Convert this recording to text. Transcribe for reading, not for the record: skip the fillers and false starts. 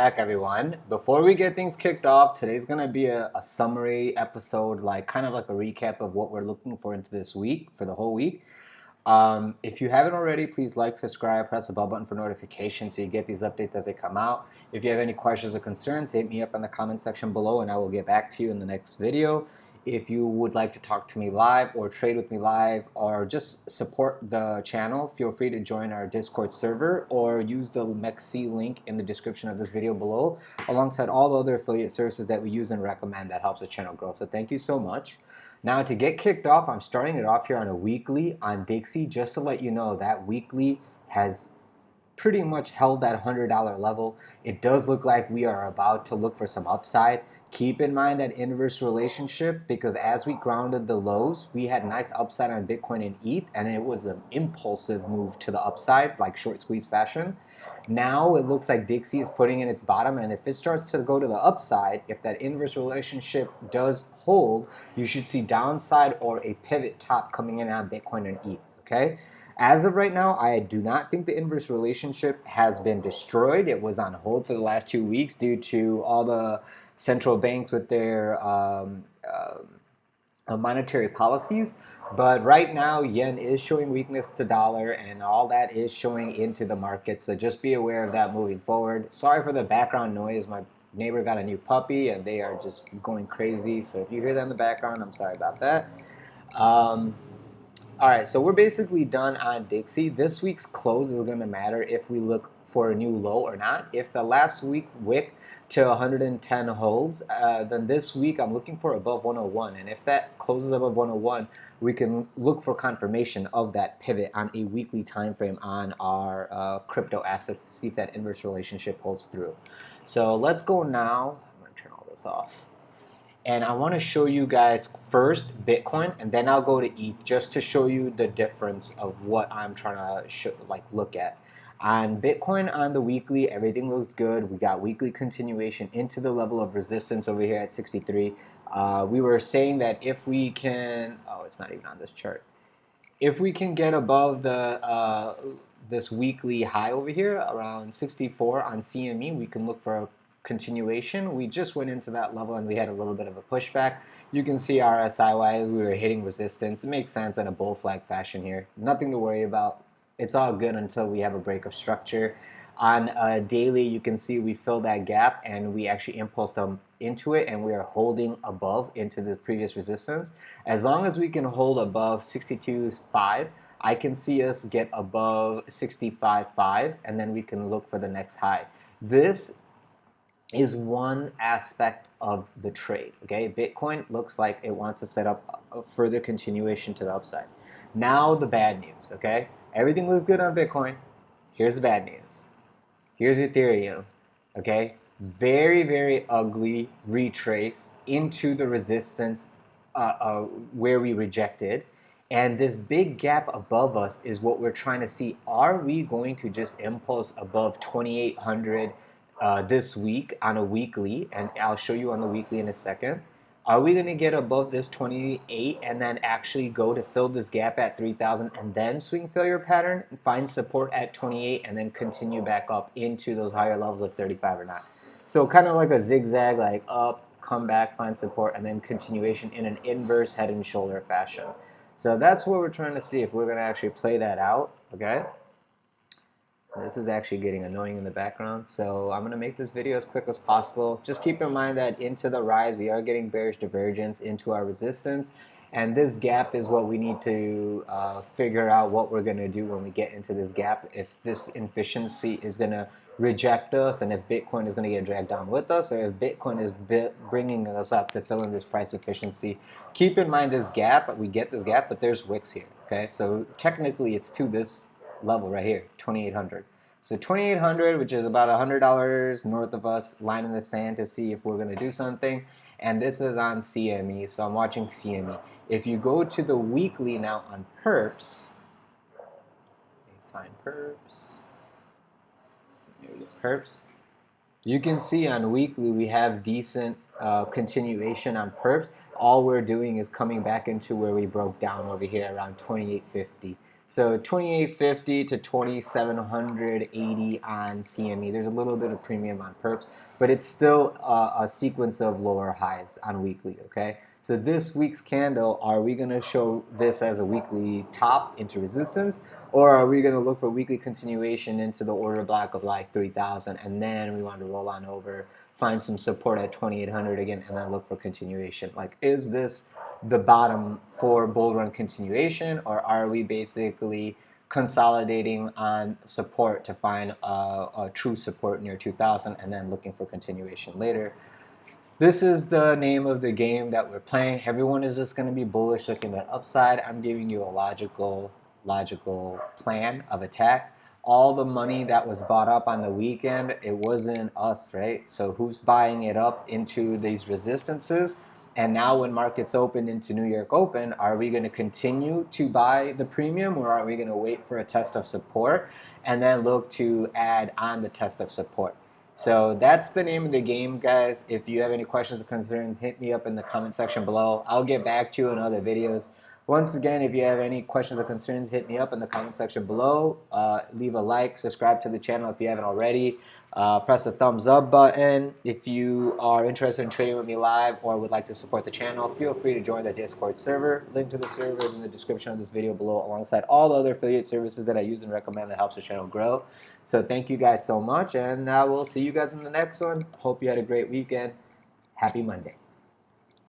back, everyone. Before we get things kicked off, today's gonna be a summary episode, like kind of like a recap of what we're looking for into this week, for the whole week. If you haven't already, please like, subscribe, press the bell button for notifications so you get these updates as they come out. If you have any questions or concerns, hit me up in the comment section below and I will get back to you in the next video. If you would like to talk to me live or trade with me live or just support the channel, feel free to join our Discord server or use the MEXC link in the description of this video below, alongside all the other affiliate services that we use and recommend that helps the channel grow. So thank you so much. Now to get kicked off, I'm starting it off here on a weekly on Dixie, just to let you know that weekly has pretty much held that $100 level. It does look like we are about to look for some upside. Keep in mind that inverse relationship, because as we grounded the lows, we had nice upside on Bitcoin and ETH, and it was an impulsive move to the upside, like short squeeze fashion. Now it looks like Dixie is putting in its bottom, and if it starts to go to the upside, if that inverse relationship does hold, you should see downside or a pivot top coming in on Bitcoin and ETH, okay? As of right now, I do not think the inverse relationship has been destroyed. It was on hold for the last 2 weeks due to all the central banks with their monetary policies. But right now, yen is showing weakness to dollar, and all that is showing into the market. So just be aware of that moving forward. Sorry for the background noise. My neighbor got a new puppy, and they are just going crazy. So if you hear that in the background, I'm sorry about that. All right, so we're basically done on Dixie. This week's close is going to matter if we look for a new low or not. If the last week wick to 110 holds, then this week I'm looking for above 101. And if that closes above 101, we can look for confirmation of that pivot on a weekly time frame on our crypto assets to see if that inverse relationship holds through. So let's go now. I'm going to turn all this off. And I want to show you guys first Bitcoin, and then I'll go to ETH just to show you the difference of what I'm trying to look at. On Bitcoin on the weekly, everything looks good. We got weekly continuation into the level of resistance over here at 63. We were saying that if we can, oh, it's not even on this chart. If we can get above the this weekly high over here around 64 on CME, we can look for a continuation. We just went into that level and we had a little bit of a pushback. You can see RSI-wise, we were hitting resistance. It makes sense in a bull flag fashion here. Nothing to worry about. It's all good until we have a break of structure. On a daily, you can see we filled that gap and we actually impulsed them into it, and we are holding above into the previous resistance. As long as we can hold above 62.5, I can see us get above 65.5, and then we can look for the next high. This is one aspect of the trade, okay? Bitcoin looks like it wants to set up a further continuation to the upside. Now the bad news, okay? Everything looks good on Bitcoin. Here's the bad news. Here's Ethereum, okay? Very, very ugly retrace into the resistance where we rejected. And this big gap above us is what we're trying to see. Are we going to just impulse above 2,800 this week on a weekly? And I'll show you on the weekly in a second. Are we going to get above this 28 and then actually go to fill this gap at 3,000 and then swing failure pattern and find support at 28 and then continue back up into those higher levels of 35 or not? So kind of like a zigzag, like up, come back, find support, and then continuation in an inverse head and shoulder fashion. So that's what we're trying to see if we're going to actually play that out, okay? This is actually getting annoying in the background, so I'm going to make this video as quick as possible. Just keep in mind that into the rise, we are getting bearish divergence into our resistance, and this gap is what we need to figure out what we're going to do when we get into this gap. If this inefficiency is going to reject us, and if Bitcoin is going to get dragged down with us, or if Bitcoin is bringing us up to fill in this price efficiency. Keep in mind this gap, we get this gap, but there's wicks here, okay? So technically it's to this level right here, 2,800. So 2,800, which is about $100 north of us, line in the sand to see if we're going to do something. And this is on CME, so I'm watching CME. If you go to the weekly now on perps, find perps. Here we go, perps. You can see on weekly we have decent continuation on perps. All we're doing is coming back into where we broke down over here around 2850. So 2850 to 2780 on CME. There's a little bit of premium on perps, but it's still a sequence of lower highs on weekly, okay? So this week's candle, are we going to show this as a weekly top into resistance, or are we going to look for weekly continuation into the order block of like 3,000, and then we want to roll on over, find some support at 2,800 again, and then look for continuation? Like, is this the bottom for bull run continuation, or are we basically consolidating on support to find a true support near 2,000 and then looking for continuation later? This is the name of the game that we're playing. Everyone is just going to be bullish looking at upside. I'm giving you a logical plan of attack. All the money that was bought up on the weekend, it wasn't us, right? So who's buying it up into these resistances? And now when markets open into New York Open, are we going to continue to buy the premium, or are we going to wait for a test of support and then look to add on the test of support? So that's the name of the game, guys. If you have any questions or concerns, hit me up in the comment section below. I'll get back to you in other videos. Once again, if you have any questions or concerns, hit me up in the comment section below. Leave a like, subscribe to the channel if you haven't already. Press the thumbs up button. If you are interested in trading with me live or would like to support the channel, feel free to join the Discord server. Link to the server is in the description of this video below, alongside all the other affiliate services that I use and recommend that helps the channel grow. So thank you guys so much, and we'll see you guys in the next one. Hope you had a great weekend. Happy Monday.